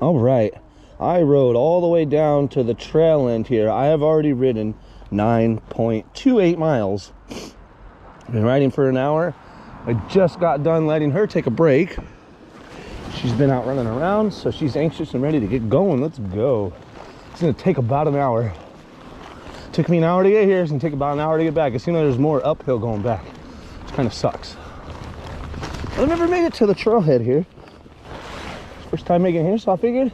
All right, I rode all the way down to the trail end here. I have already ridden 9.28 miles. I've been riding for an hour. I just got done letting her take a break. She's been out running around, so she's anxious and ready to get going. Let's go. It's gonna take about an hour. Took me an hour to get here. It's gonna take about an hour to get back. It seems like there's more uphill going back, which kind of sucks. I've never made it to the trailhead here. First time making it here, so I figured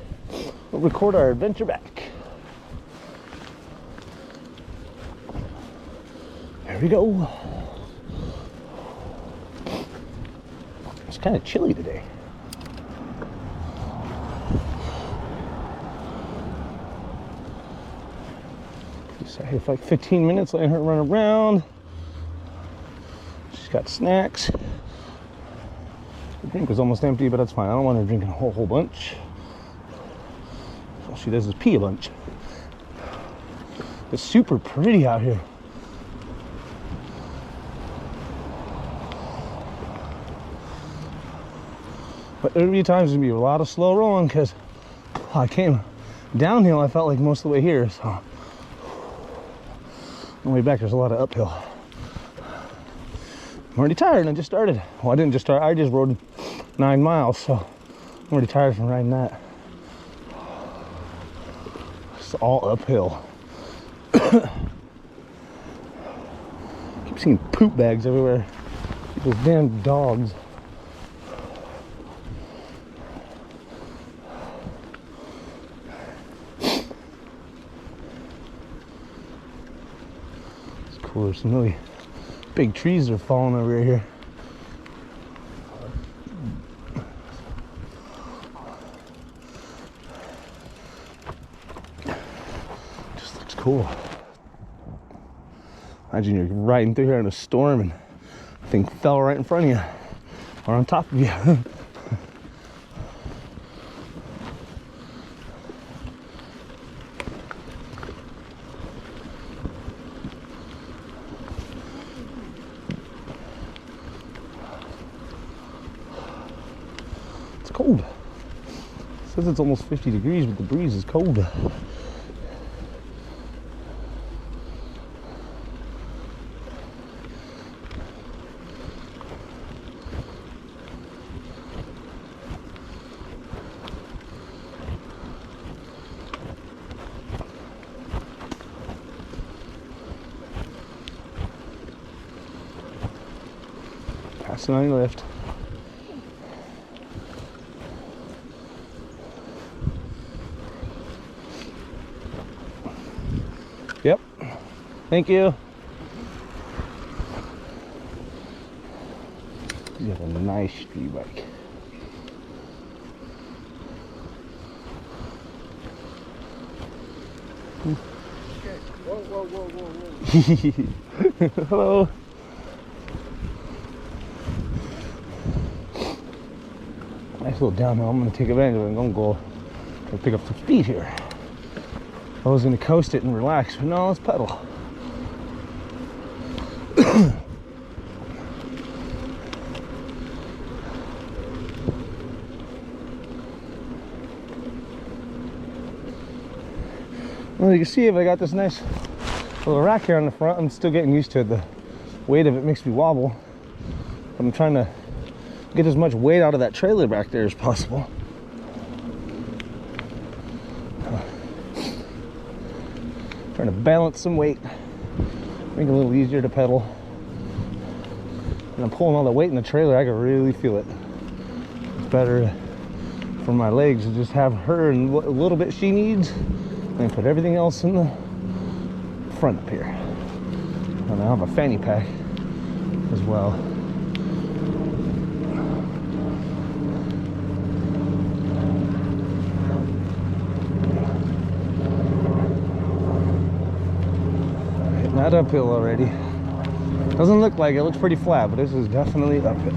we'll record our adventure back. There we go. It's kind of chilly today. Sat here for like 15 minutes letting her run around. She's got snacks. The drink was almost empty, but that's fine. I don't want her drinking a whole bunch. All she does is pee a bunch. It's super pretty out here. But there'll be times there'll be a lot of slow rolling because I came downhill. I felt like most of the way here, so on the way back there's a lot of uphill. I'm already tired and I just started. Well, I didn't just start, I just rode 9 miles, so I'm already tired from riding that. It's all uphill. Keep seeing poop bags everywhere. Those damn dogs. It's cool, there's some really big trees that are falling over here. Just looks cool. Imagine you're riding through here in a storm and the thing fell right in front of you or on top of you. Cold. It says it's almost 50 degrees, but the breeze is cold. Passing on your left. Yep. Thank you. You have a nice street bike. Okay. Whoa. Hello. Nice little downhill. I'm gonna take advantage of it. I'm gonna go pick up some speed here. I was gonna coast it and relax, but no, let's pedal. Well, you can see if I got this nice little rack here on the front. I'm still getting used to it. The weight of it makes me wobble. I'm trying to get as much weight out of that trailer back there as possible. Trying to balance some weight, make it a little easier to pedal. And I'm pulling all the weight in the trailer, I can really feel it. It's better for my legs to just have her and what a little bit she needs, and put everything else in the front up here. And I have a fanny pack as well. Not uphill already. Doesn't look like it, looks pretty flat, but this is definitely uphill.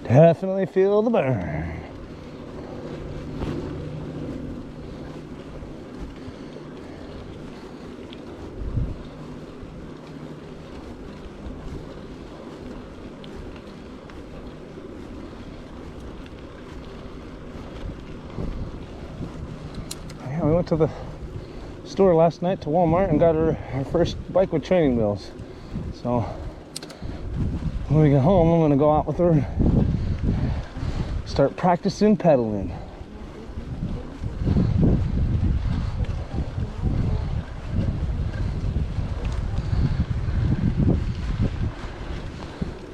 Definitely feel the burn. Yeah, we went to the store last night to Walmart and got our first bike with training wheels. So when we get home, I'm gonna go out with her, start practicing pedaling.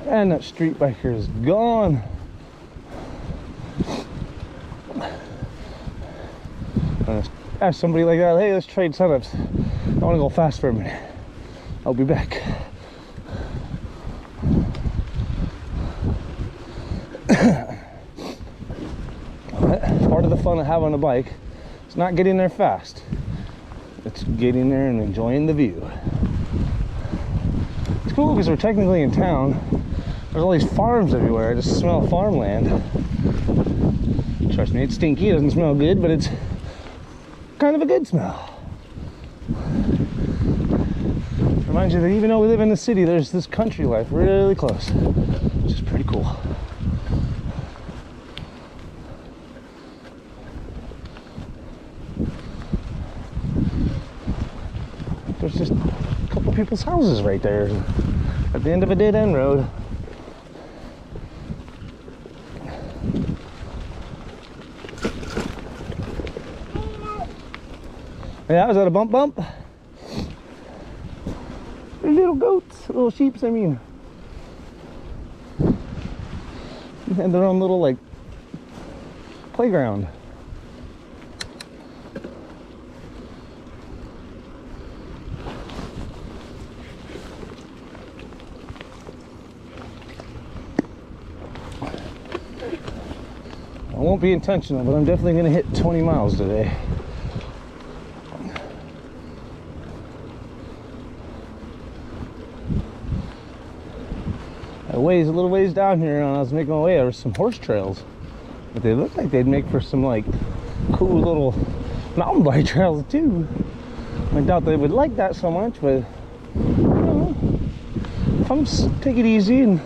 And that street biker is gone. Ask somebody like that, hey, let's trade setups. I want to go fast for a minute. I'll be back. Part of the fun of having a bike is not getting there fast. It's getting there and enjoying the view. It's cool because we're technically in town. There's all these farms everywhere. I just smell farmland. Trust me, it's stinky. It doesn't smell good, but it's kind of a good smell. Reminds you that even though we live in the city, there's this country life really close, which is pretty cool. There's just a couple people's houses right there at the end of a dead-end road. Yeah, was that a bump? They're little goats, little sheeps, I mean. They had their own little, like, playground. I won't be intentional, but I'm definitely gonna hit 20 miles today. A little ways down here, and I was making my way, there were some horse trails, but they looked like they'd make for some like cool little mountain bike trails too. I doubt they would like that so much, but you know, if I'm just take it easy and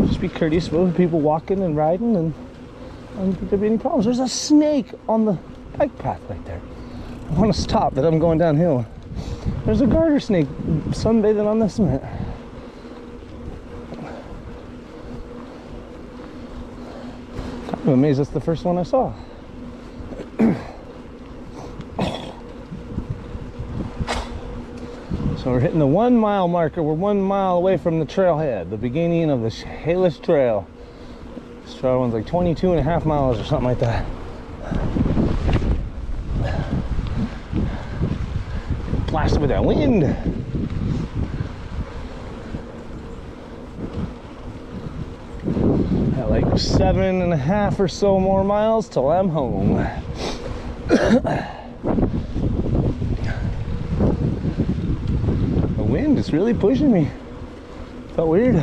just be courteous with people walking and riding, and I don't think there'd be any problems. There's a snake on the bike path right there. I want to stop, but I'm going downhill. There's a garter snake sunbathing on the cement. I'm amazed that's the first one I saw. So we're hitting the 1 mile marker. We're 1 mile away from the trailhead, the beginning of the Chehalis trail. This trail runs like 22.5 miles or something like that. Blasted with that wind. At like 7.5 or so more miles till I'm home. The wind is really pushing me. Felt weird.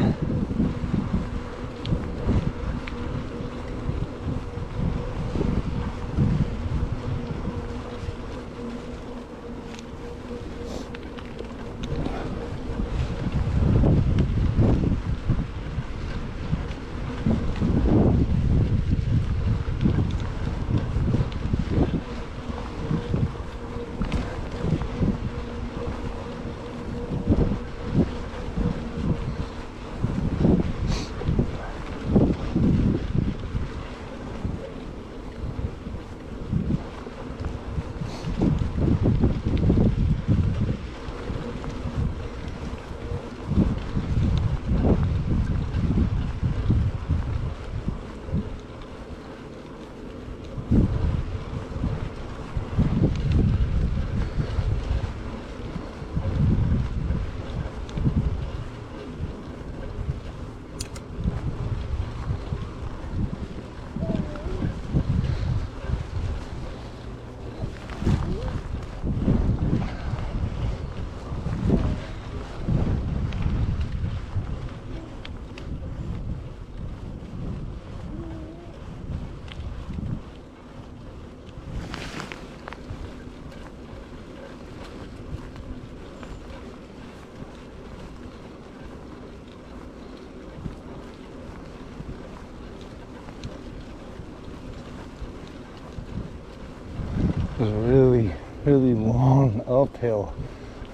is really, really long uphill.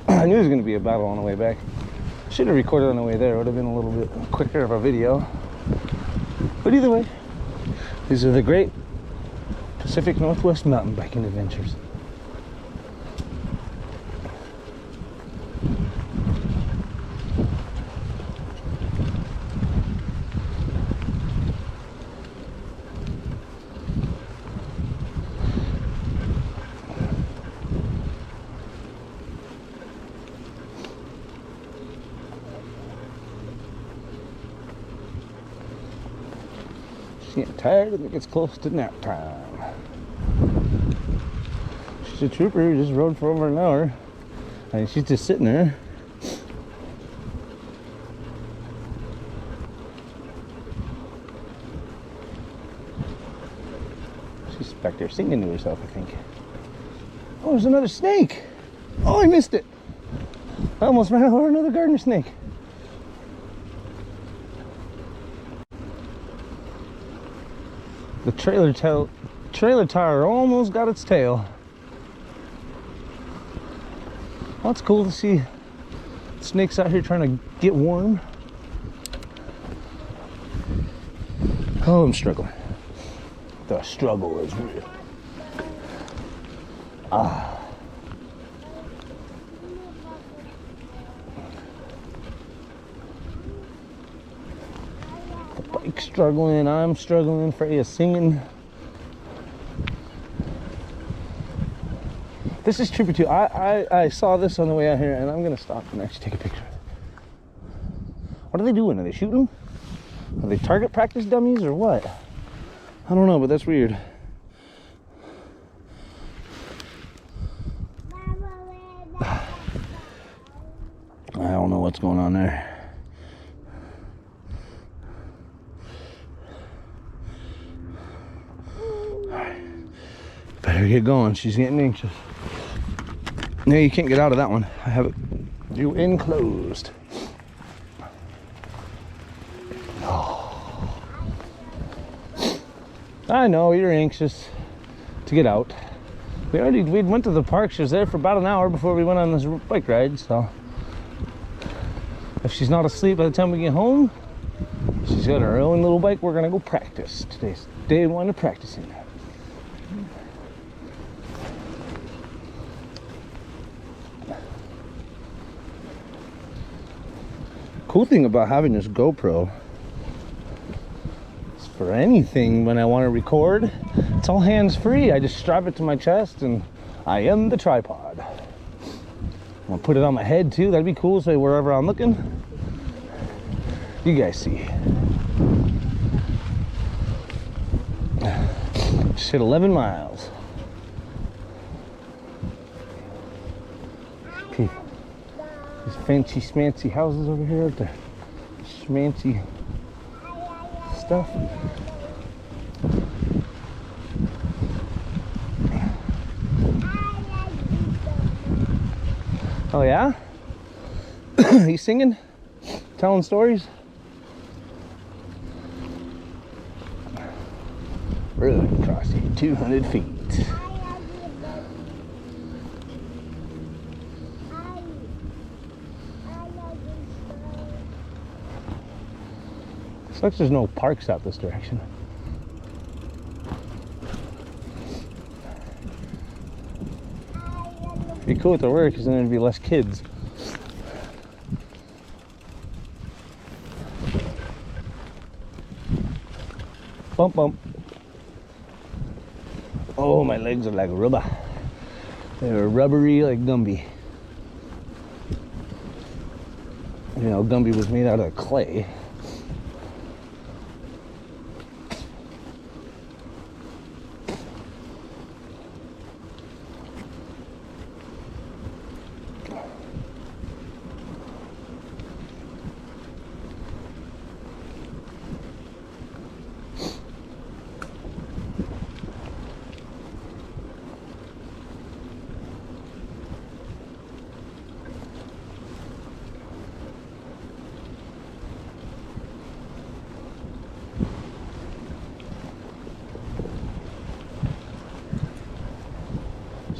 I knew it was going to be a battle on the way back. Should have recorded on the way there. It would have been a little bit quicker of a video. But either way, these are the great Pacific Northwest mountain biking adventures. She's getting tired and it gets close to nap time. She's a trooper who just rode for over an hour. And she's just sitting there. She's back there singing to herself, I think. Oh, there's another snake. Oh, I missed it. I almost ran over another garden snake. The trailer tire almost got its tail. Well, it's cool to see snakes out here trying to get warm. Oh, I'm struggling. The struggle is real. The bike's struggling, I'm struggling, Freya's singing. This is Trooper 2. I saw this on the way out here, and I'm gonna stop and actually take a picture of it. What are they doing? Are they shooting? Are they target practice dummies or what? I don't know, but that's weird. I don't know what's going on there. Better get going. She's getting anxious. No, you can't get out of that one. I have it enclosed. Oh. I know you're anxious to get out. We went to the park. She was there for about an hour before we went on this bike ride. So if she's not asleep by the time we get home, she's got her own little bike. We're gonna go practice. Today's day one of practicing. Cool thing about having this GoPro is for anything when I want to record, it's all hands-free. I just strap it to my chest and I am the tripod. I'm gonna put it on my head too. That'd be cool, so wherever I'm looking, you guys see. Just hit 11 miles. Okay. These fancy schmancy houses over here with the schmancy stuff. Oh yeah? You singing? Telling stories? Road crossing 200 feet. Looks like there's no parks out this direction. Be cool if there were, because then there'd be less kids. Bump, bump. Oh, my legs are like rubber. They're rubbery like Gumby. You know, Gumby was made out of clay.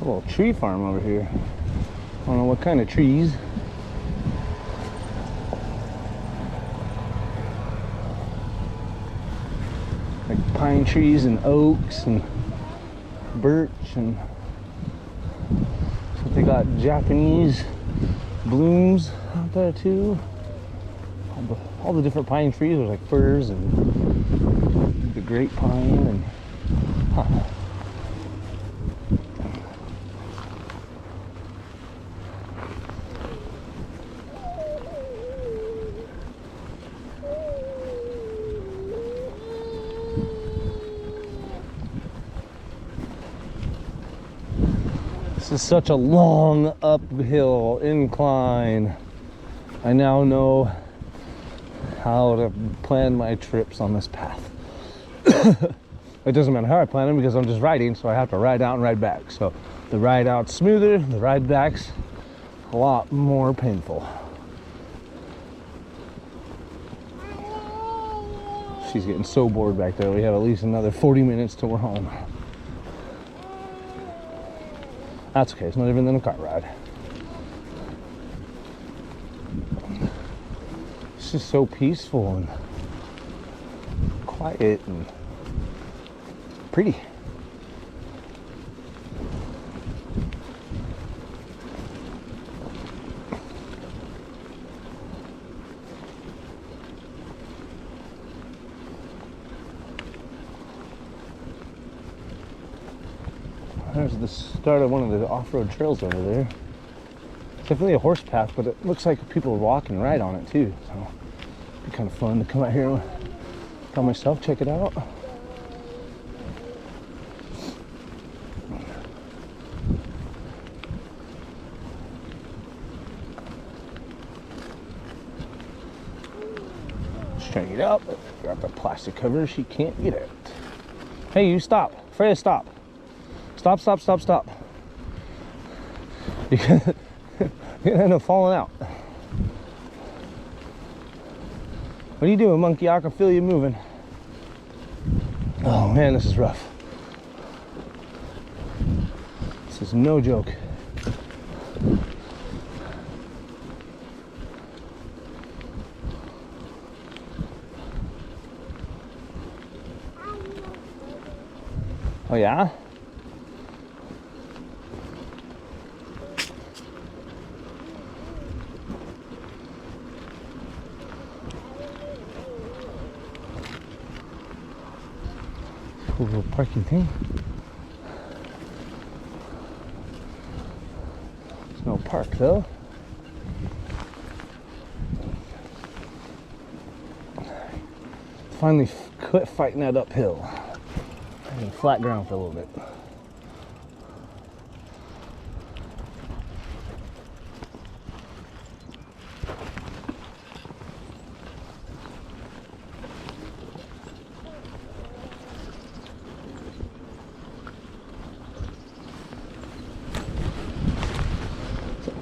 a little tree farm over here. I don't know what kind of trees. Like pine trees and oaks and birch, and so they got Japanese blooms out there too. All the different pine trees are like firs and the great pine and This is such a long uphill incline. I now know how to plan my trips on this path. It doesn't matter how I plan them because I'm just riding, so I have to ride out and ride back. So the ride out's smoother, the ride back's a lot more painful. She's getting so bored back there. We have at least another 40 minutes till we're home. That's okay, it's not even in a car ride. It's just so peaceful and quiet and pretty. There's the start of one of the off-road trails over there. It's definitely a horse path, but it looks like people walk and ride on it too. So it'd be kind of fun to come out here by myself, check it out. Just trying to get out, but got the plastic cover, she can't get it. Hey, you stop. Freya, stop. Stop, stop, stop, stop. You're gonna end up falling out. What are you doing, monkey? I can feel you moving. Oh man, this is rough. This is no joke. Oh yeah? Cool little parking thing. There's no park though. Finally quit fighting that uphill. And flat ground for a little bit.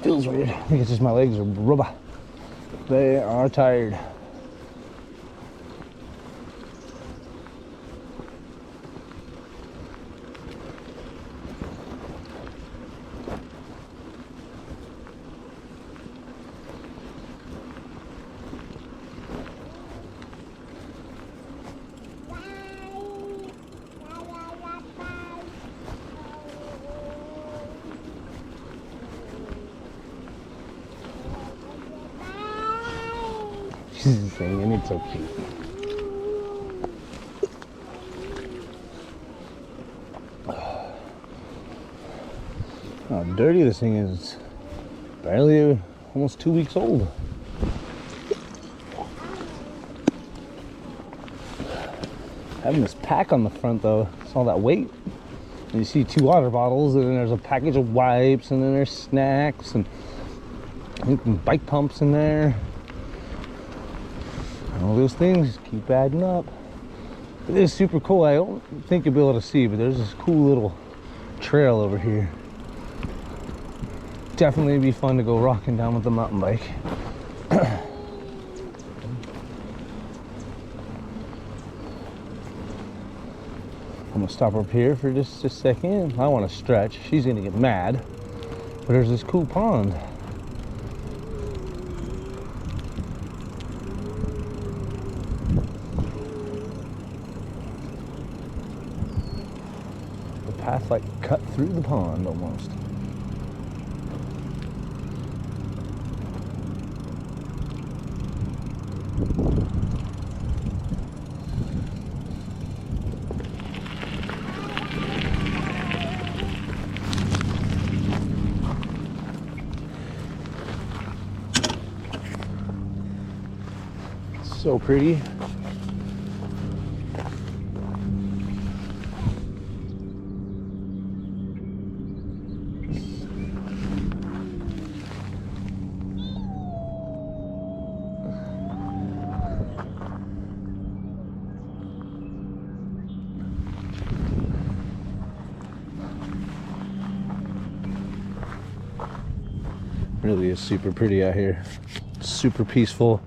Feels weird. I think it's just my legs are rubber. They are tired. She's singing, it's so cute. How dirty this thing is. Barely almost 2 weeks old. Having this pack on the front though, it's all that weight. And you see 2 water bottles, and then there's a package of wipes, and then there's snacks, and bike pumps in there. All those things keep adding up. It is super cool. I don't think you'll be able to see, but there's this cool little trail over here. Definitely be fun to go rocking down with the mountain bike. I'm gonna stop up here for just a second. I want to stretch. She's gonna get mad. But there's this cool pond. The path like cut through the pond almost. So pretty. Really is super pretty out here. Super peaceful.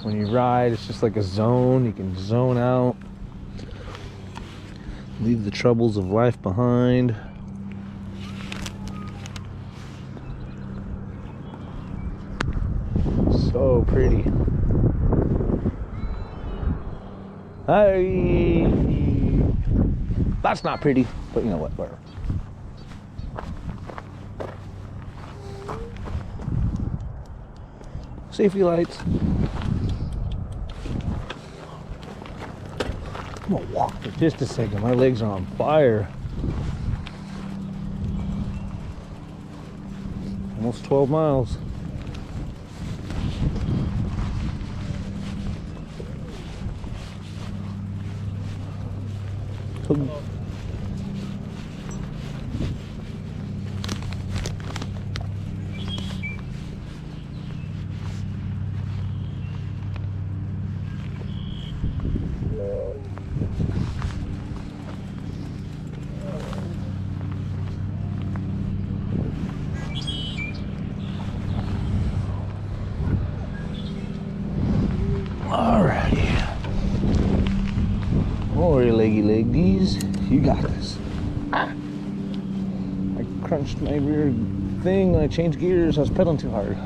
When you ride, it's just like a zone. You can zone out, leave the troubles of life behind. So pretty. Hey, that's not pretty, but you know what, whatever. Safety lights. I'm gonna walk for just a second. My legs are on fire. Almost 12 miles. Alrighty. Oh, your leggy leggies. You got this. Ah. I crunched my rear thing and I changed gears. I was pedaling too hard.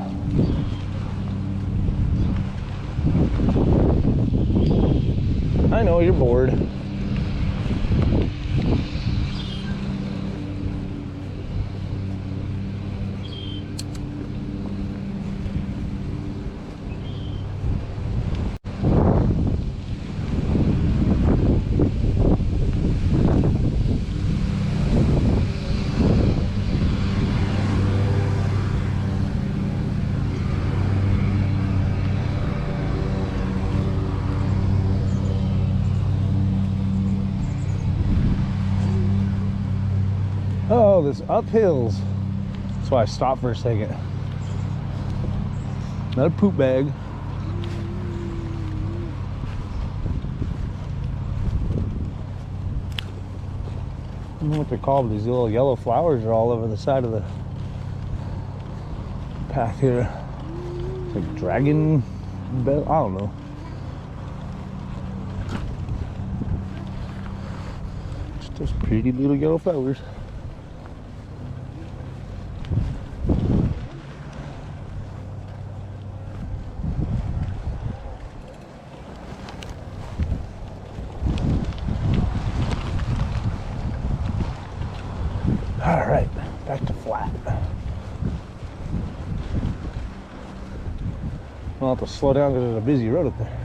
I know you're bored. Oh, this uphills. That's why I stopped for a second. Not a poop bag. I don't know what they're called, but these little yellow flowers are all over the side of the path here. It's like dragon bell, I don't know. Just those pretty little yellow flowers. All right, back to flat. I'll have to slow down because there's a busy road up there.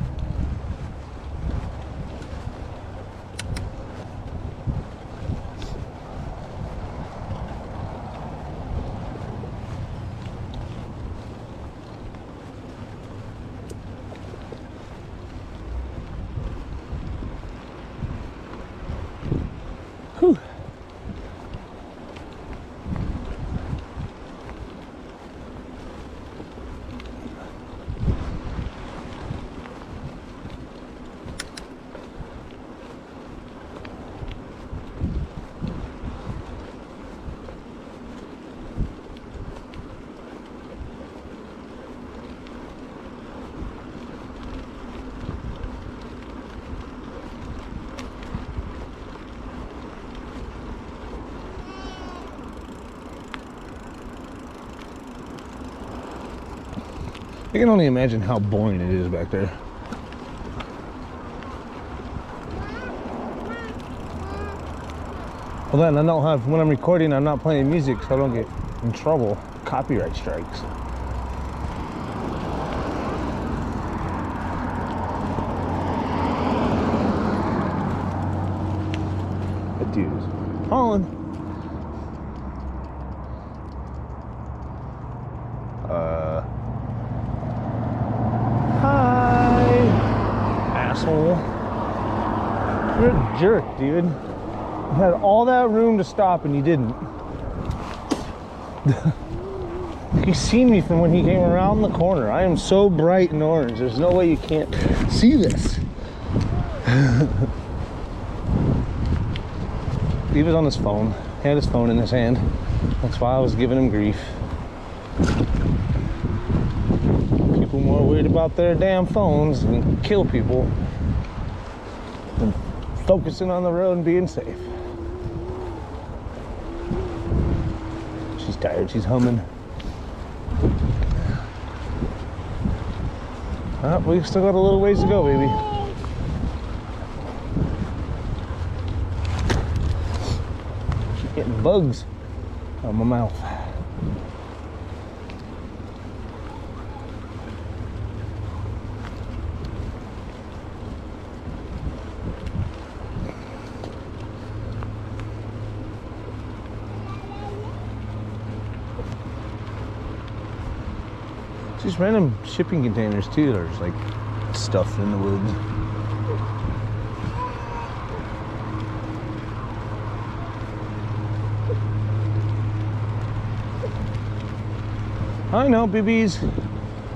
Whew. I can only imagine how boring it is back there. Well then, I don't have, when I'm recording, I'm not playing music so I don't get in trouble. Copyright strikes. That dude is hauling. Hi, asshole. You're a jerk, dude. You had all that room to stop and you didn't. He's seen me from when he came around the corner. I am so bright and orange. There's no way you can't see this. He was on his phone. He had his phone in his hand. That's why I was giving him grief. People more worried about their damn phones and kill people than focusing on the road and being safe. She's tired. She's humming. We've still got a little ways to go, baby. Keep getting bugs on my mouth. Just random shipping containers too. There's like stuff in the woods. I know, BBs.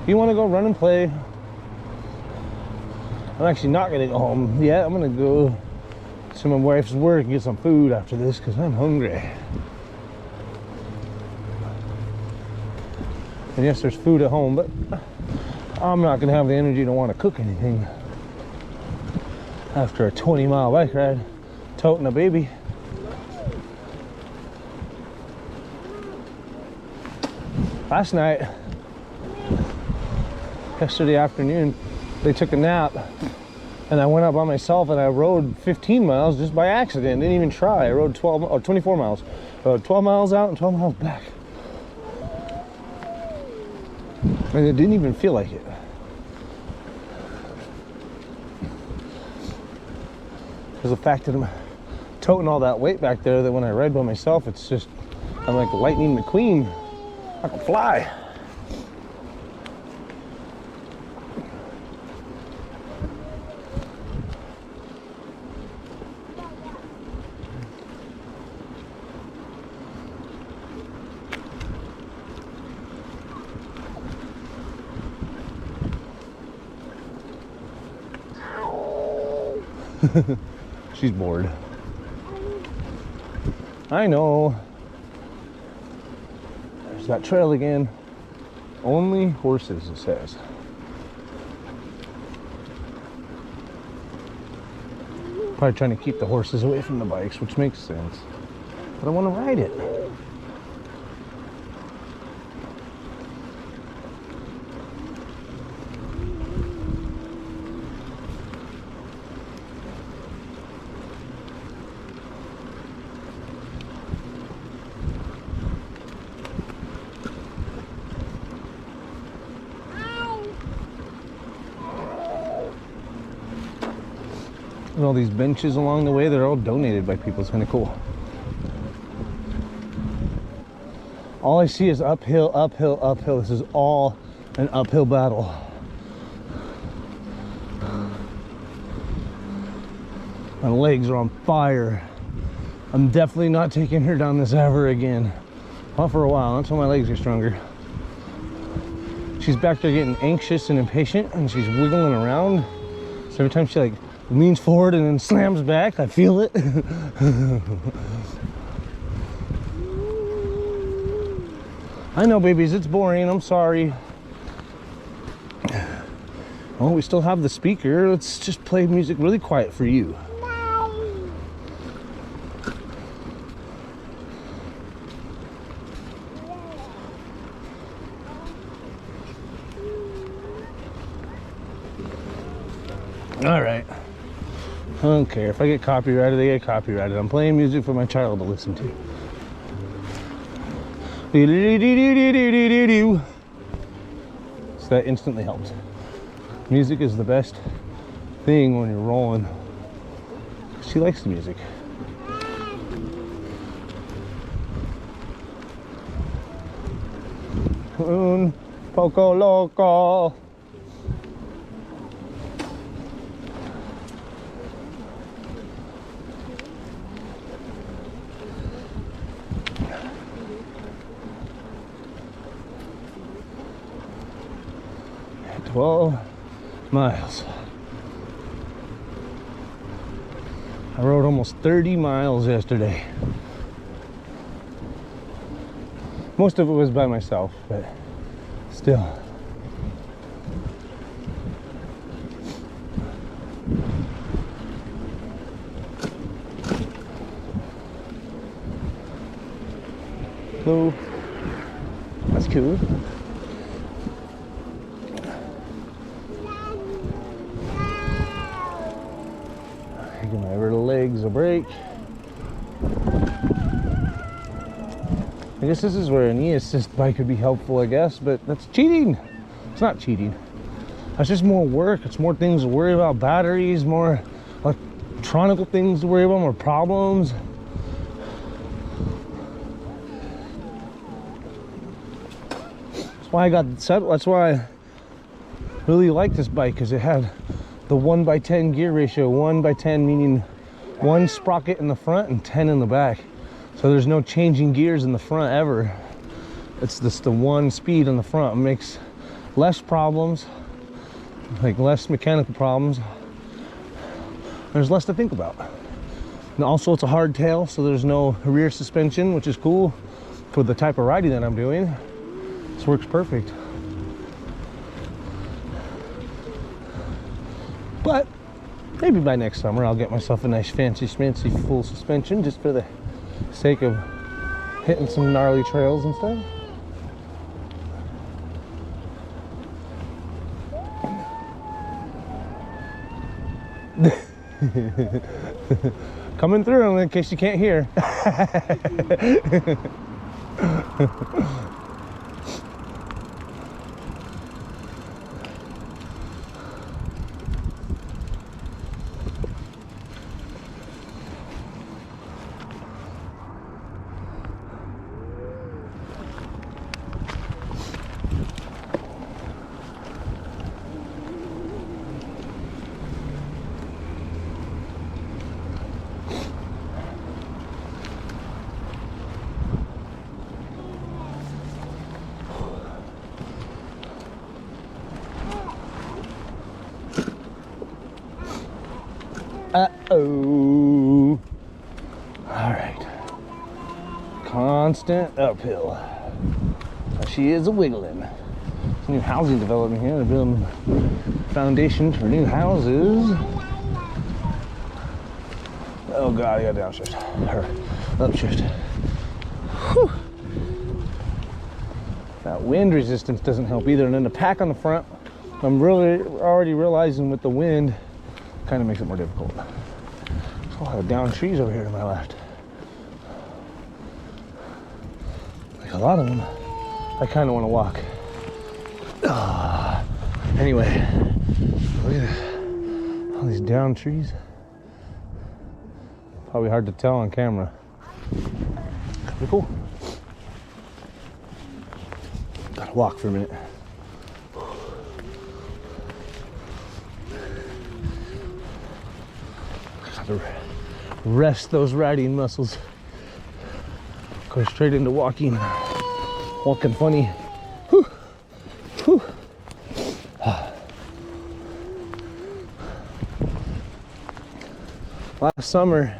You want to go run and play? I'm actually not gonna go home yet. I'm gonna go to my wife's work and get some food after this because I'm hungry. And yes, there's food at home, but I'm not gonna have the energy to want to cook anything after a 20-mile bike ride, toting a baby. Last night, yesterday afternoon, they took a nap and I went out by myself and I rode 15 miles just by accident. Didn't even try. I rode 12 or 24 miles. 12 miles out and 12 miles back. And it didn't even feel like it. Because the fact that I'm toting all that weight back there, that when I ride by myself, it's just, I'm like Lightning McQueen. I can fly. She's bored. I know. There's that trail again. Only horses, it says. Probably trying to keep the horses away from the bikes, which makes sense. But I want to ride it. And all these benches along the way, they're all donated by people. It's kind of cool. All I see is uphill, uphill, uphill. This is all an uphill battle. My legs are on fire. I'm definitely not taking her down this ever again. Not for a while, until my legs are stronger. She's back there getting anxious and impatient, and she's wiggling around. So every time she like leans forward and then slams back, I feel it. I know, babies, it's boring. I'm sorry. Oh, we still have the speaker. Let's just play music really quiet for you. All right. I don't care. If I get copyrighted, they get copyrighted. I'm playing music for my child to listen to. So that instantly helps. Music is the best thing when you're rolling. She likes the music. Un poco loco. At 12 miles. I rode almost 30 miles yesterday. Most of it was by myself, but still. So, that's cool. Give my legs a break. I guess this is where an e-assist bike could be helpful, I guess, but that's cheating. It's not cheating. It's just more work. It's more things to worry about, batteries, more electronic things to worry about, more problems. That's why I got set. That's why I really like this bike, because it had the 1:10 gear ratio. 1:10 meaning 1 sprocket in the front and 10 in the back. So there's no changing gears in the front ever. It's just the 1 speed in the front. It makes less problems, like less mechanical problems. There's less to think about. And also it's a hardtail, so there's no rear suspension, which is cool for the type of riding that I'm doing. This works perfect. But maybe by next summer I'll get myself a nice fancy schmancy full suspension, just for the sake of hitting some gnarly trails and stuff. Coming through in case you can't hear. Uh-oh. All right. Constant uphill. She is a wiggling. New housing development here. They're building foundations for new houses. Oh God, I got downstairs. Or upstairs. Whew. That wind resistance doesn't help either. And then the pack on the front, I'm really already realizing with the wind, kind of makes it more difficult. There's a lot of down trees over here to my left. Like a lot of them. I kind of want to walk. Anyway, look at this. All these down trees. Probably hard to tell on camera. Could be cool. Gotta walk for a minute. Gotta rest those riding muscles. Go straight into walking. Walking funny. Whew. Whew. Last summer,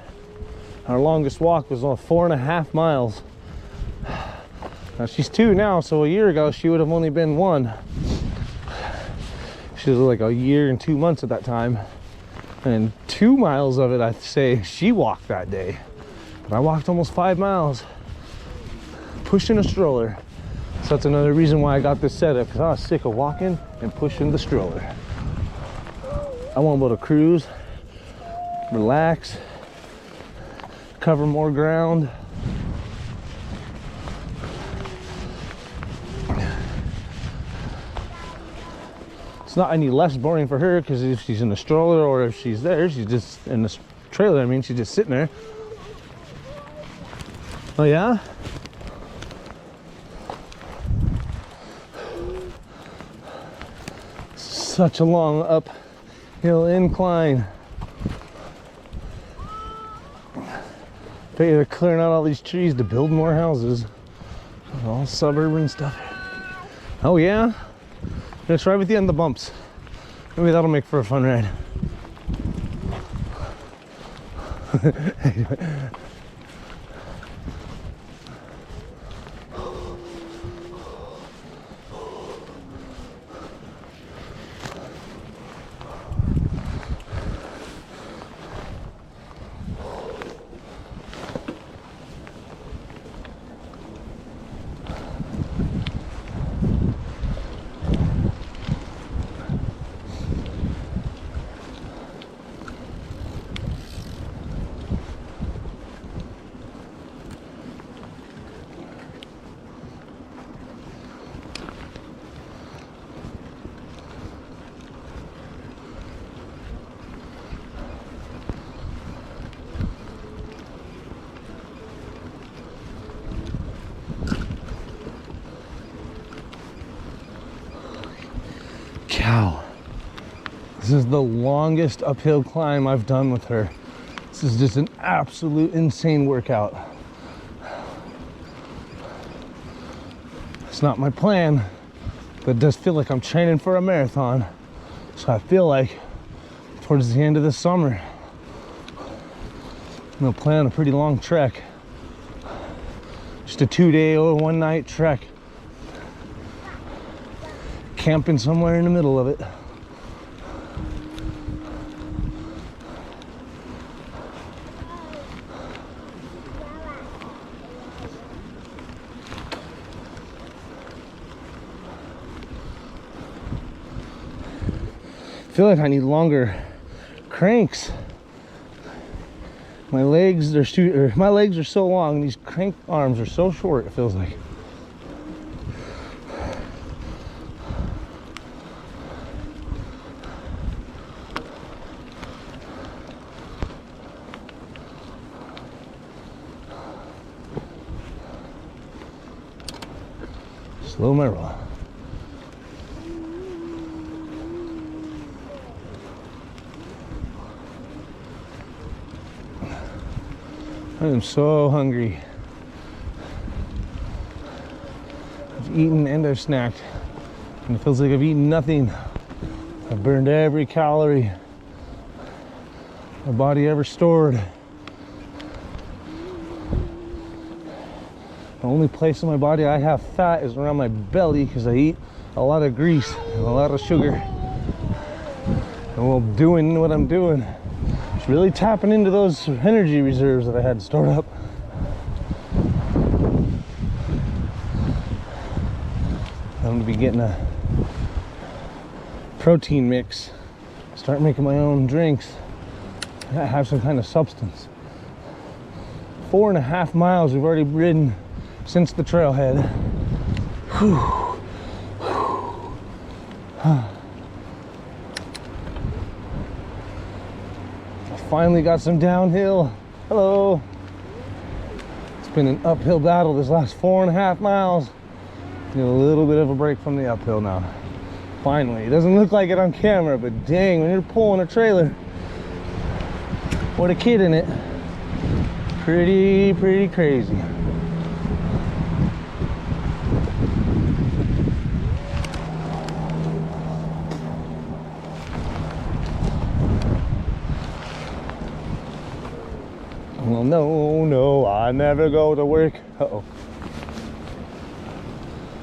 our longest walk was on 4.5 miles. Now she's 2 now, so a year ago she would have only been 1. She was like a year and 2 months at that time. And 2 miles of it, I'd say, she walked that day. But I walked almost 5 miles, pushing a stroller. So that's another reason why I got this setup, because I was sick of walking and pushing the stroller. I want to be able to cruise, relax, cover more ground. It's not any less boring for her because if she's in a stroller or if she's there, she's just in the trailer. I mean, she's just sitting there. Oh yeah? Such a long uphill incline. They're clearing out all these trees to build more houses. All suburban stuff. Oh yeah? Gonna try with you on the bumps. Maybe that'll make for a fun ride. Cow. This is the longest uphill climb I've done with her. This is just an absolute insane workout. It's not my plan, but it does feel like I'm training for a marathon. So I feel like towards the end of the summer, I'm gonna plan a pretty long trek. Just a 2-day or 1-night trek. Camping somewhere in the middle of it. I feel like I need longer cranks. My legs are so long, and these crank arms are so short, it feels like. Slow my roll. I am so hungry. I've eaten and I've snacked, and it feels like I've eaten nothing. I've burned every calorie my body ever stored. The only place in my body I have fat is around my belly because I eat a lot of grease and a lot of sugar. And while doing what I'm doing, it's really tapping into those energy reserves that I had stored up. I'm gonna be getting a protein mix, start making my own drinks, have some kind of substance. 4.5 miles we've already ridden since the trailhead. Whew. I finally got some downhill. Hello. It's been an uphill battle this last 4.5 miles. Need a little bit of a break from the uphill now. Finally. It doesn't look like it on camera, but dang, when you're pulling a trailer with a kid in it, pretty crazy. Well, no, I never go to work. Uh-oh.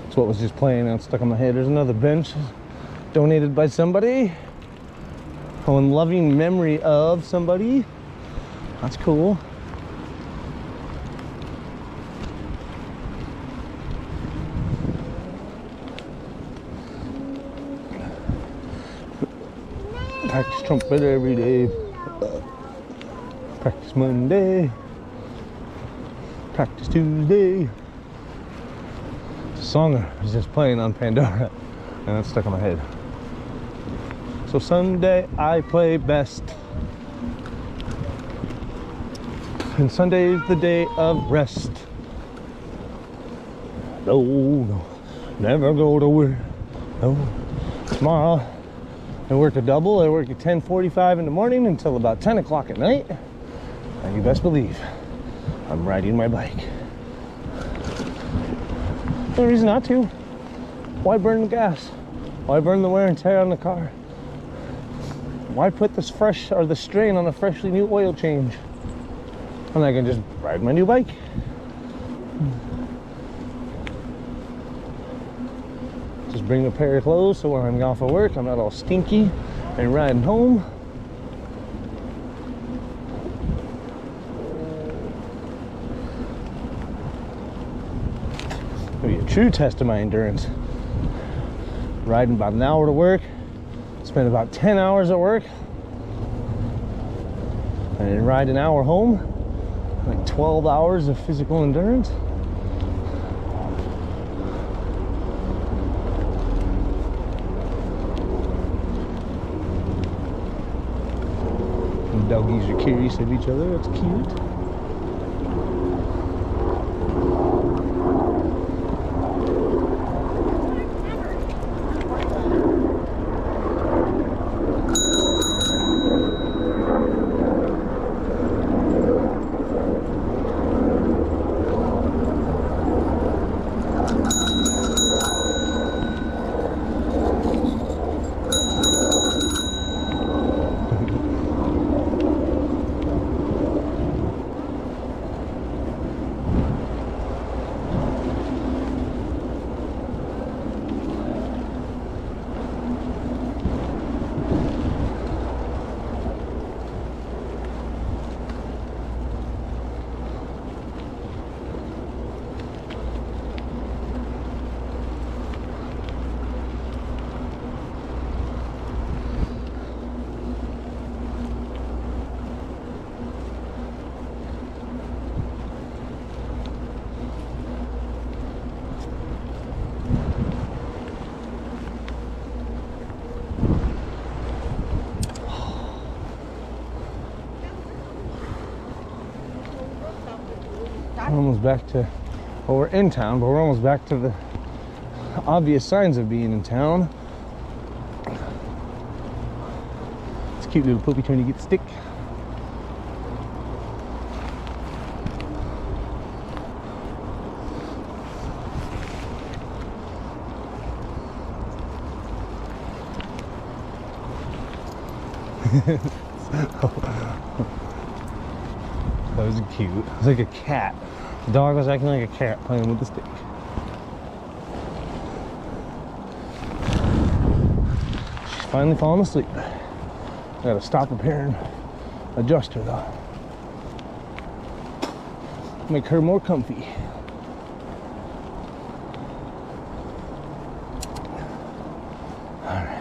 That's what was just playing out, stuck on my head. There's another bench donated by somebody. Oh, in loving memory of somebody. That's cool. Practice trumpet every day. Practice Monday. Practice Tuesday. It's a song I was just playing on Pandora, and that's stuck in my head. So Sunday I play best, and Sunday's the day of rest. No, no, never go to work. No, tomorrow I work a double. I work at 10:45 in the morning until about 10 o'clock at night, and you best believe I'm riding my bike. No reason not to. Why burn the gas? Why burn the wear and tear on the car? Why put this fresh or the strain on a freshly new oil change when I can just ride my new bike? Just bring a pair of clothes so when I'm off of work I'm not all stinky and riding home. It'll be a true test of my endurance. Riding about an hour to work, spend about 10 hours at work, and then ride an hour home, like 12 hours of physical endurance. And doggies are curious of each other, that's cute. We're almost back to, well, we're in town, but we're almost back to the obvious signs of being in town. It's a cute little puppy trying to get the stick. That was cute. It was like a cat. The dog was acting like a cat playing with the stick. She's finally falling asleep. I gotta stop her and adjust her though. Make her more comfy. Alright.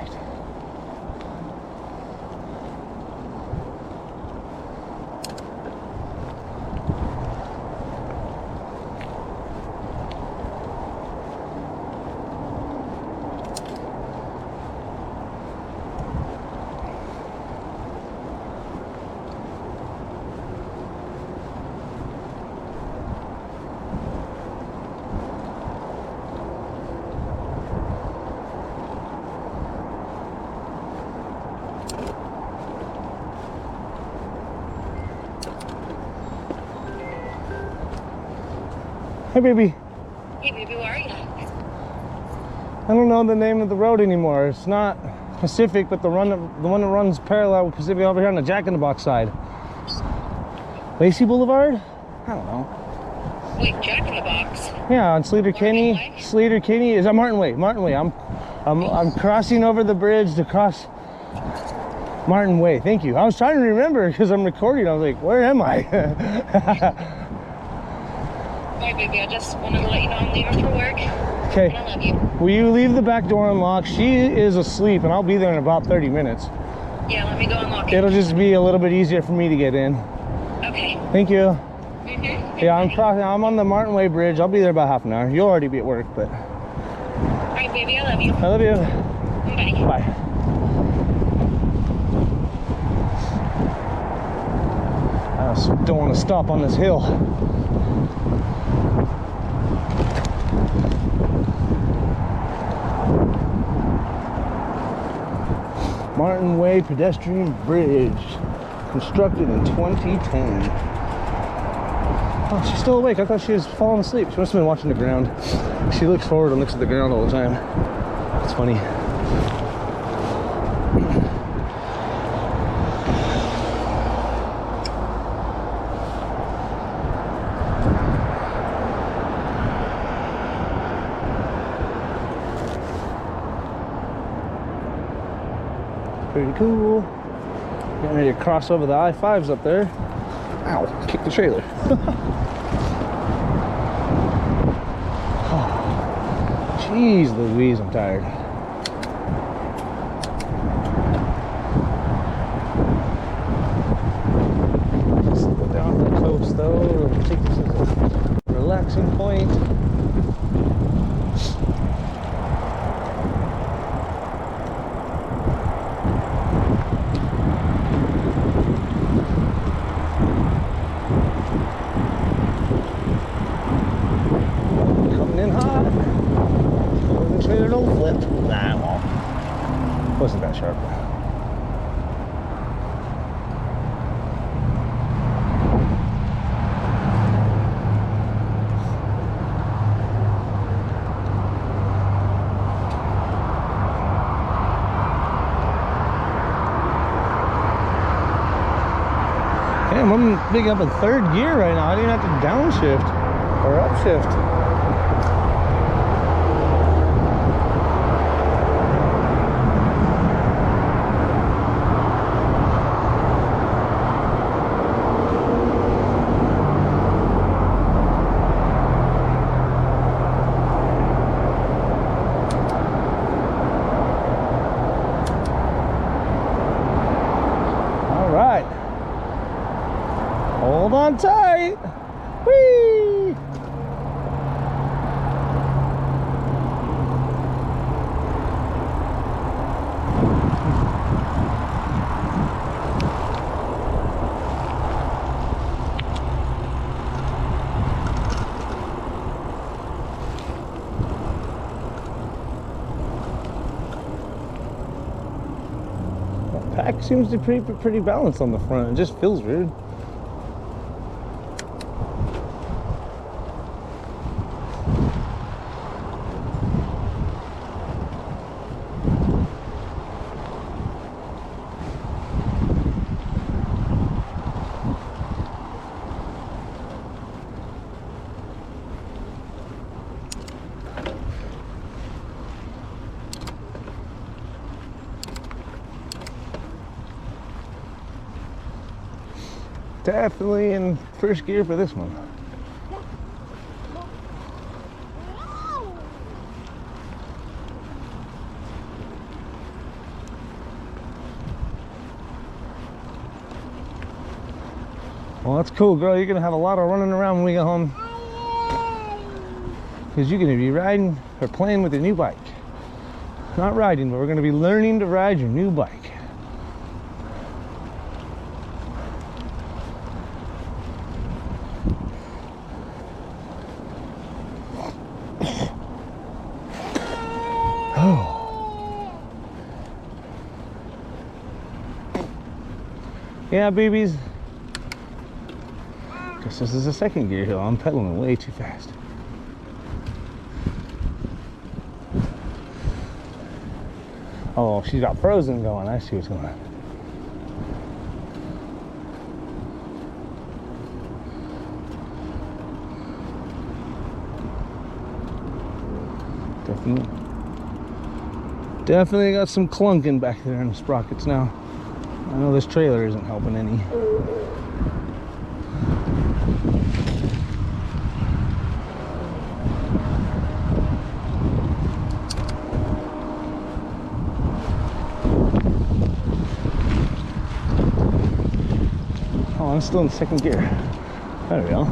Hey, baby. Hey, baby, where are you? I don't know the name of the road anymore. It's not Pacific, but the one that runs parallel with Pacific over here on the Jack in the Box side. Lacey Boulevard? I don't know. Wait, Jack in the Box? Yeah, on Sleater Kinney. Sleater Kinney is Martin Way. Martin Way. I'm crossing over the bridge to cross Martin Way. Thank you. I was trying to remember because I'm recording. I was like, where am I? Alright, baby, I just wanted to let you know I'm leaving for work. Okay. And I love you. Will you leave the back door unlocked? She is asleep, and I'll be there in about 30 minutes. Yeah, let me go unlock it. It'll just be a little bit easier for me to get in. Okay. Thank you. Mm-hmm. Yeah, I'm on the Martin Way Bridge. I'll be there about half an hour. You'll already be at work, but... All right, baby, I love you. I love you. Bye. Bye. I also don't want to stop on this hill. Martin Way Pedestrian Bridge, constructed in 2010. Oh, she's still awake. I thought she was falling asleep. She must have been watching the ground. She looks forward and looks at the ground all the time. It's funny. Pretty cool. Getting ready to cross over the I-5s up there. Ow, kick the trailer. Oh, jeez Louise, I'm tired. Just go down the coast though. We'll take this as a relaxing point. Wasn't that sharp. Damn, I'm picking up in third gear right now. I didn't have to downshift or upshift. Hold on tight. Whee! That pack seems to be pretty balanced on the front. It just feels weird. Definitely in first gear for this one. Well, that's cool, girl. You're gonna have a lot of running around when we get home, because you're gonna be riding or playing with your new bike. Not riding, but we're gonna be learning to ride your new bike. Yeah, babies. Guess this is a second gear hill. I'm pedaling way too fast. Oh, she's got frozen going. I see what's going on. Definitely got some clunking back there in the sprockets now. I know this trailer isn't helping any. I'm still in second gear. There we go.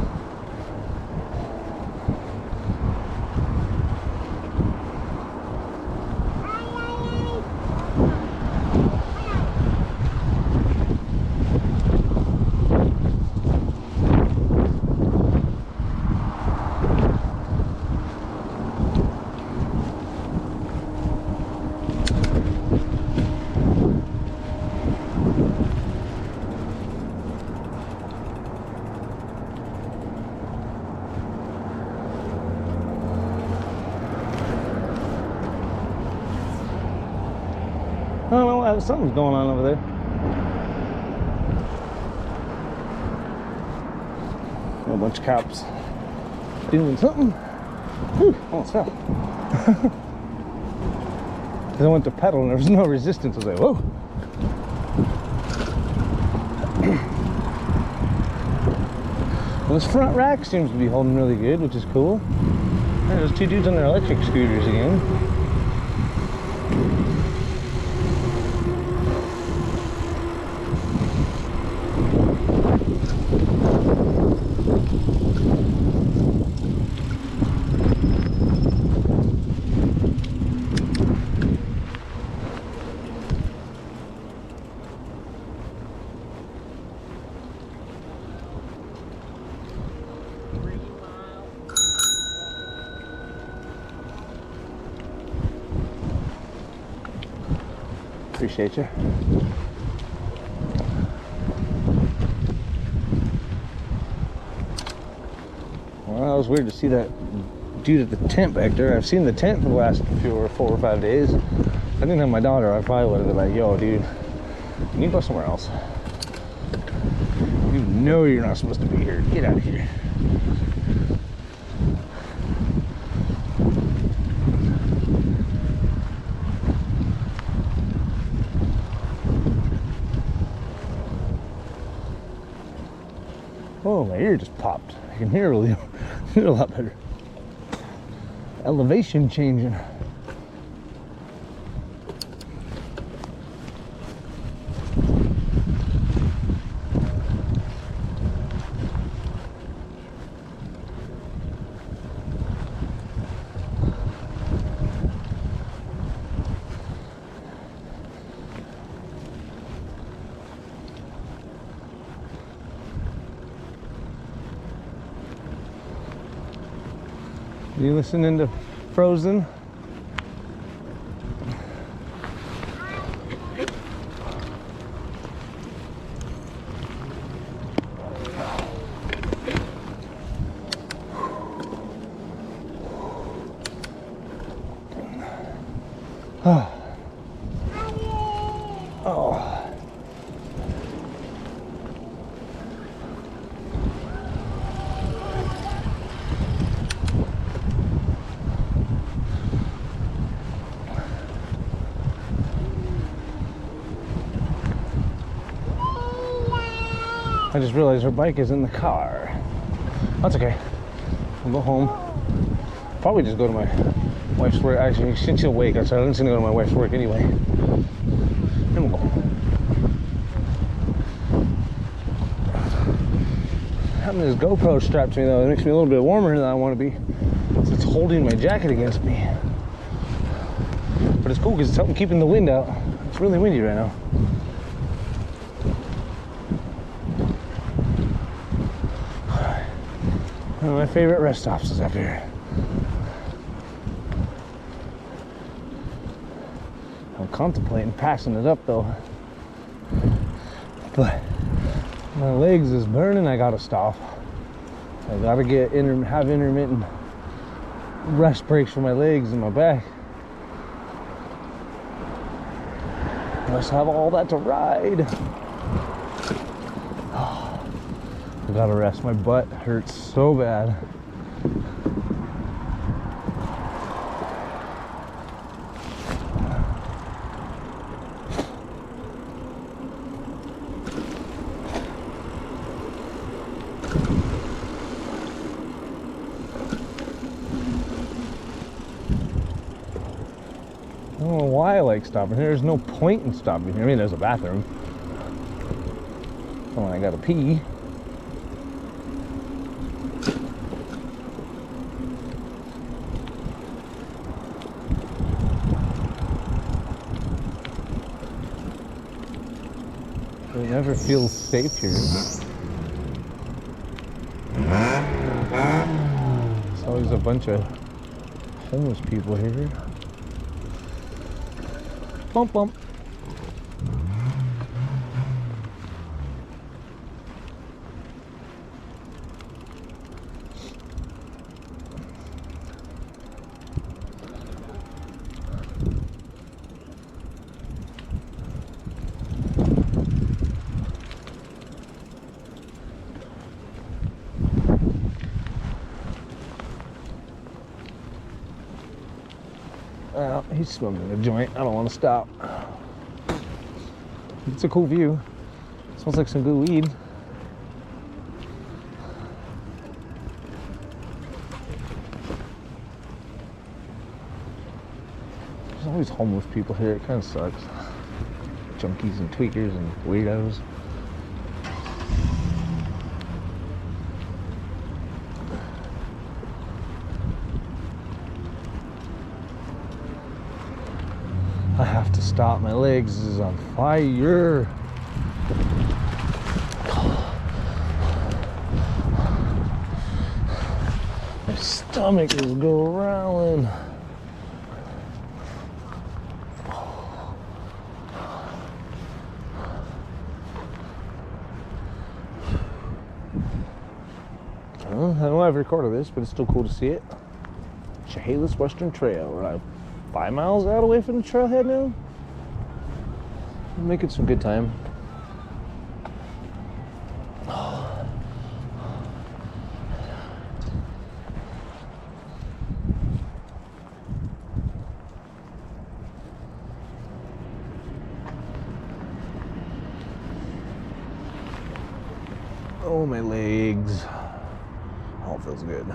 I don't know, something's going on over there. A bunch of cops doing something. Whew, almost fell. Because I went to pedal and there was no resistance. I was like, whoa. Well, this front rack seems to be holding really good, which is cool. There's two dudes on their electric scooters again. Appreciate you. Well, that was weird to see that dude at the tent back there. I've seen the tent for the last 4 or 5 days. If I didn't have my daughter, I probably would have been like, yo, dude, you need to go somewhere else. You know you're not supposed to be here. Get out of here. Oh, my ear just popped. I can hear a lot better. Elevation changing. You listening to Frozen? Oh. I just realized her bike is in the car. That's okay. We'll go home. Probably just go to my wife's work. Actually, since she's awake, I'm just gonna go to my wife's work anyway. Then we'll go home. Having this GoPro strapped to me though, it makes me a little bit warmer than I want to be. So it's holding my jacket against me. But it's cool because it's helping keeping the wind out. It's really windy right now. One of my favorite rest stops is up here. I'm contemplating passing it up though, but my legs is burning. I gotta stop. I gotta have intermittent rest breaks for my legs and my back. I must have all that to ride. I gotta rest. My butt hurts so bad. I don't know why I like stopping here. There's no point in stopping here. I mean, there's a bathroom. So when I gotta pee. It never feels safe here. There's always a bunch of homeless people here. Bump, bump. Well, he's smoking a joint. I don't want to stop. It's a cool view. Smells like some good weed. There's always homeless people here. It kind of sucks. Junkies and tweakers and weirdos. I have to stop. My legs is on fire. My stomach is growling. I don't know if I've recorded this, but it's still cool to see it. Chehalis Western Trail. We're like 5 miles out away from the trailhead now. We're making some good time. Oh, my legs. All feels good.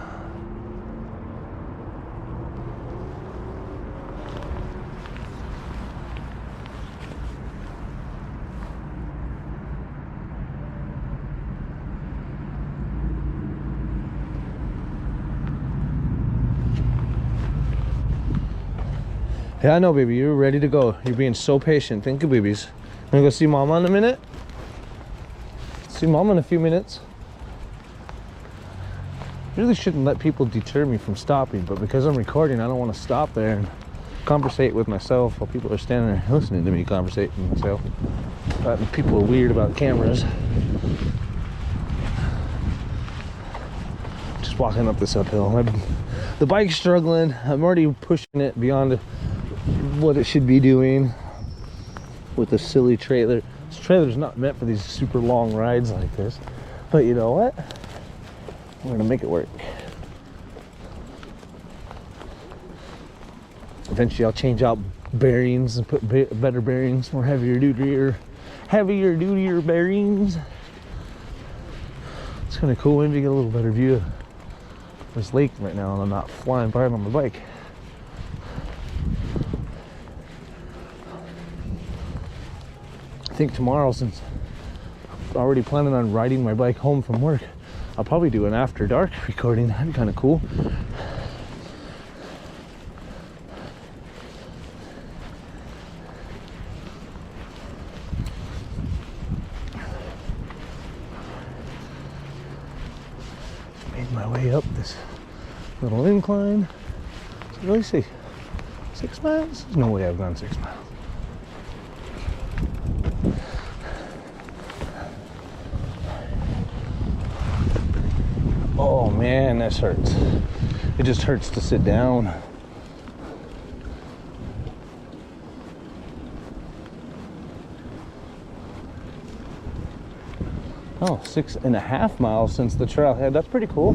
Yeah, I know, baby. You're ready to go. You're being so patient. Thank you, babies. I'm gonna go see Mama in a minute. See Mama in a few minutes. Really shouldn't let people deter me from stopping, but because I'm recording, I don't want to stop there and conversate with myself while people are standing there listening to me conversate with myself. But people are weird about cameras. Just walking up this uphill. The bike's struggling. I'm already pushing it beyond what it should be doing with a silly trailer. This trailer's not meant for these super long rides like this, but you know what? I'm gonna make it work. Eventually I'll change out bearings and put better bearings, more heavier duty bearings. It's kind of cool. Maybe get a little better view of this lake right now, and I'm not flying by it on my bike. I think tomorrow, since I'm already planning on riding my bike home from work, I'll probably do an after dark recording. That'd be kind of cool. Made my way up this little incline. So really see 6 miles? There's no way I've gone 6 miles. Oh man, this hurts. It just hurts to sit down. Oh, 6.5 miles since the trailhead. That's pretty cool.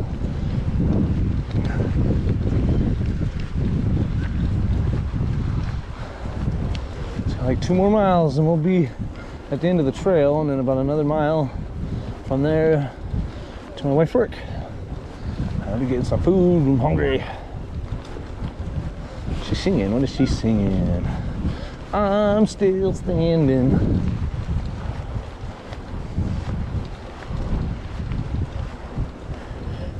So like 2 more miles and we'll be at the end of the trail, and then about another mile from there to my wife's work. I'm getting some food. I'm hungry. She's singing. What is she singing? I'm still standing.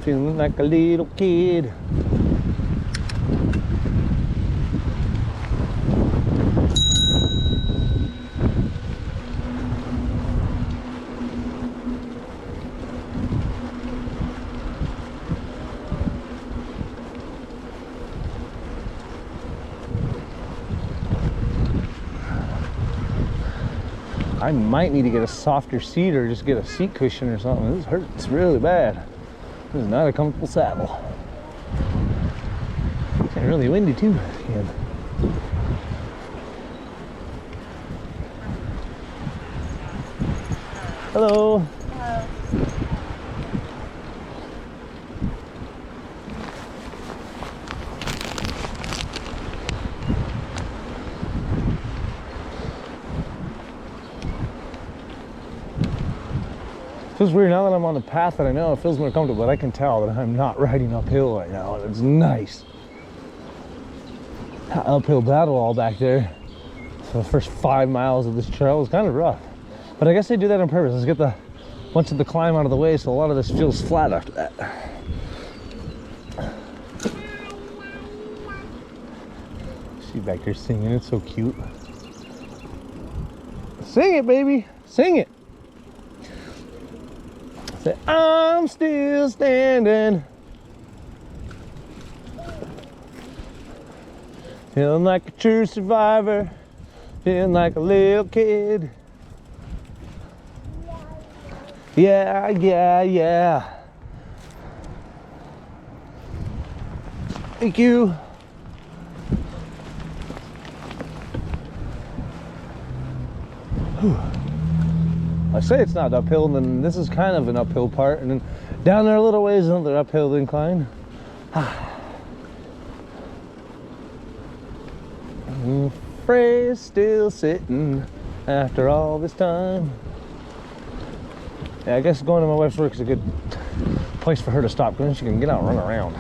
Feeling like a little kid. I might need to get a softer seat or just get a seat cushion or something. This hurts really bad. This is not a comfortable saddle. It's really windy too. Yeah. Hello. Feels weird now that I'm on the path that I know. It feels more comfortable, but I can tell that I'm not riding uphill right now. It's nice. Uphill battle all back there. So the first 5 miles of this trail was kind of rough. But I guess they do that on purpose. Let's get the bunch of the climb out of the way so a lot of this feels flat after that. She back there singing, it's so cute. Sing it, baby, sing it. Say, I'm still standing. Feeling like a true survivor. Feeling like a little kid. Yeah, yeah, yeah. Thank you. Whew. I say it's not uphill, and then this is kind of an uphill part, and then down there a little ways another uphill incline. Frey's still sitting after all this time. Yeah, I guess going to my wife's work is a good place for her to stop, because then she can get out and run around.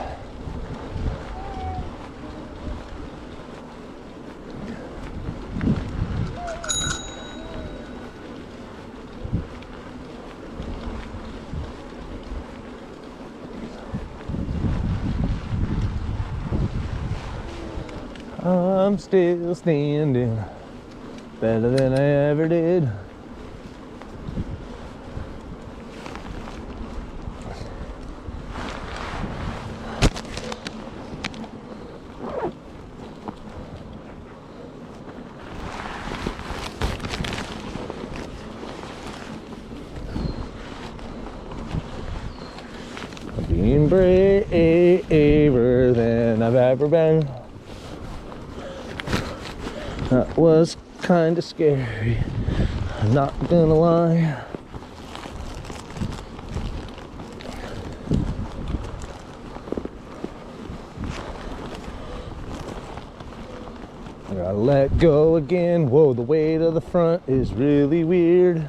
I'm still standing, better than I ever did. Being braver than I've ever been. That was kind of scary, I'm not gonna lie. I gotta let go again. Whoa, the weight of the front is really weird.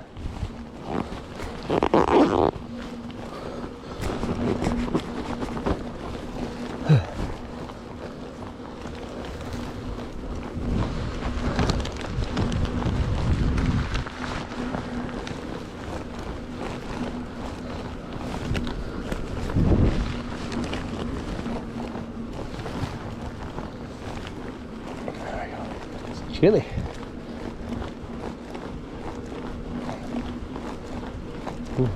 Chilly. Ooh.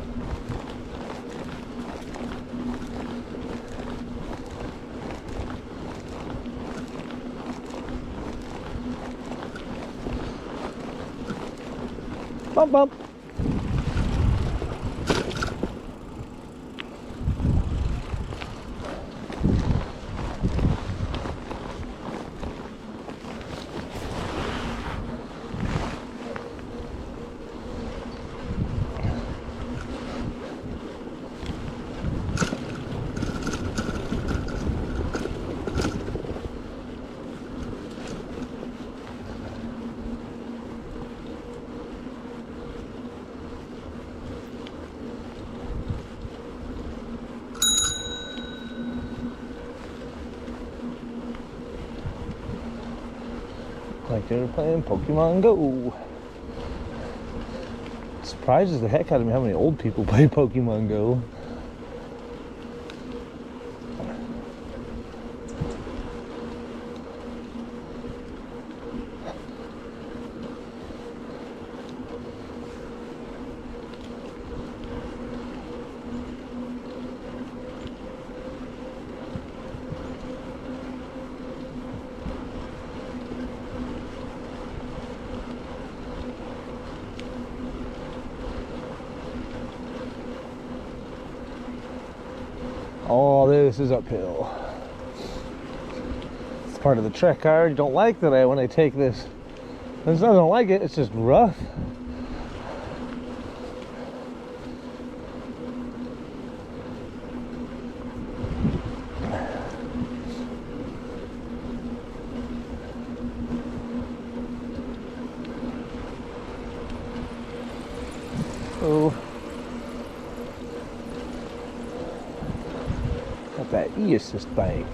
Bump, bump. Like they were playing Pokemon Go. Surprises the heck out of me how many old people play Pokemon Go. All this is uphill. It's part of the trek. I already don't like that when I take this. It's not that I don't like it, it's just rough. Oh, got that e-assist bike.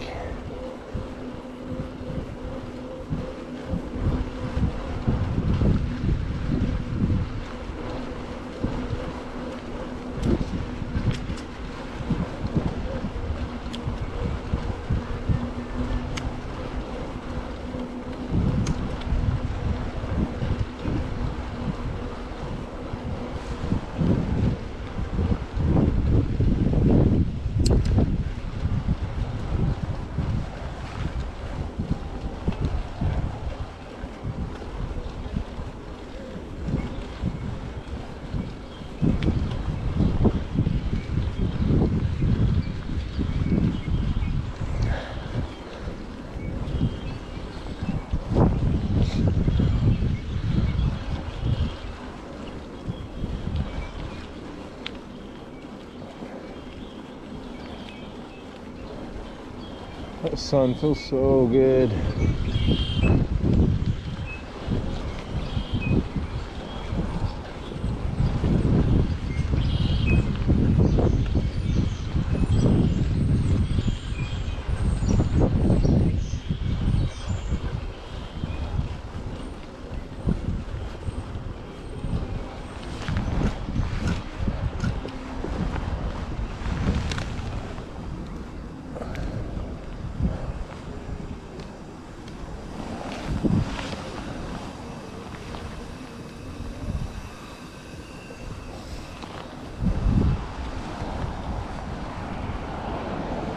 That sun feels so good.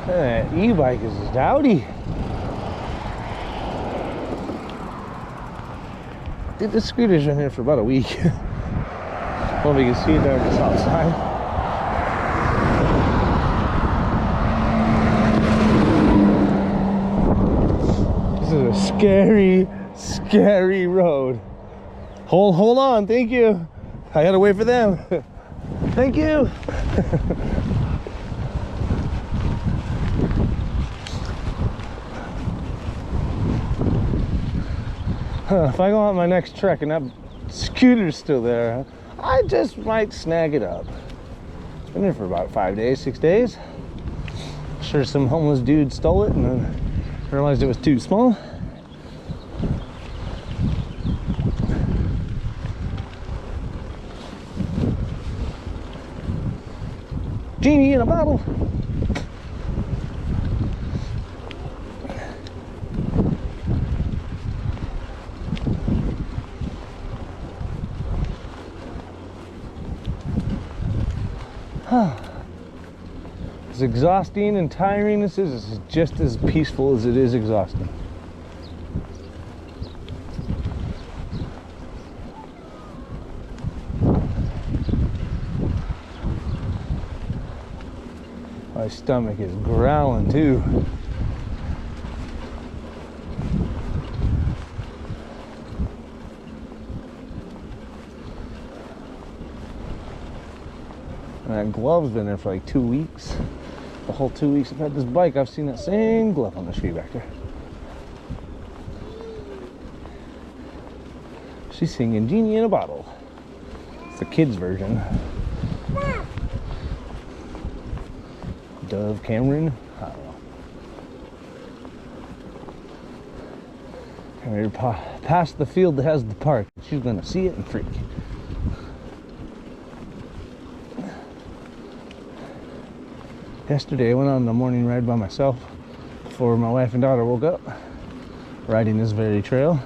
That e-bike is dowdy. Dude, this scooter's been here for about a week. Well, we can see it there on the south side. This is a scary, scary road. Hold on, thank you. I gotta wait for them. Thank you. If I go on my next trek and that scooter's still there, I just might snag it up. It's been here for about 5 days, 6 days. Sure, some homeless dude stole it and then realized it was too small. Genie in a bottle. As exhausting and tiring this is, it's just as peaceful as it is exhausting. My stomach is growling too. And that glove's been there for like 2 weeks. The whole 2 weeks I've had this bike, I've seen that same glove on the tree back there. She's singing Genie in a Bottle. It's the kids' version. Dove Cameron? I don't know. We're past the field that has the park. She's gonna see it and freak. Yesterday I went on a morning ride by myself before my wife and daughter woke up, riding this very trail.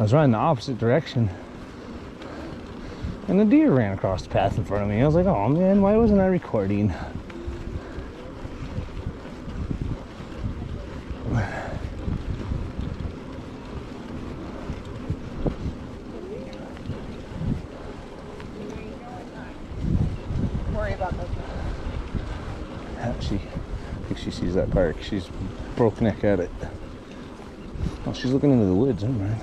I was riding the opposite direction and a deer ran across the path in front of me. I was like, oh man, why wasn't I recording? that park. She's broke neck at it. Oh, she's looking into the woods. Never mind.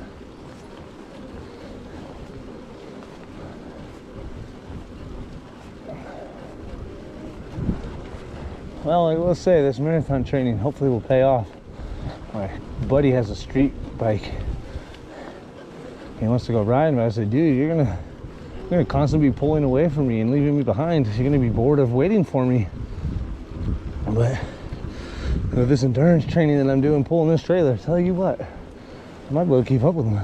Well, let's say this marathon training hopefully will pay off. My buddy has a street bike. He wants to go riding, but I said, dude, you're gonna constantly be pulling away from me and leaving me behind. You're gonna be bored of waiting for me. But with this endurance training that I'm doing, pulling this trailer, tell you what, I might be able to keep up with him.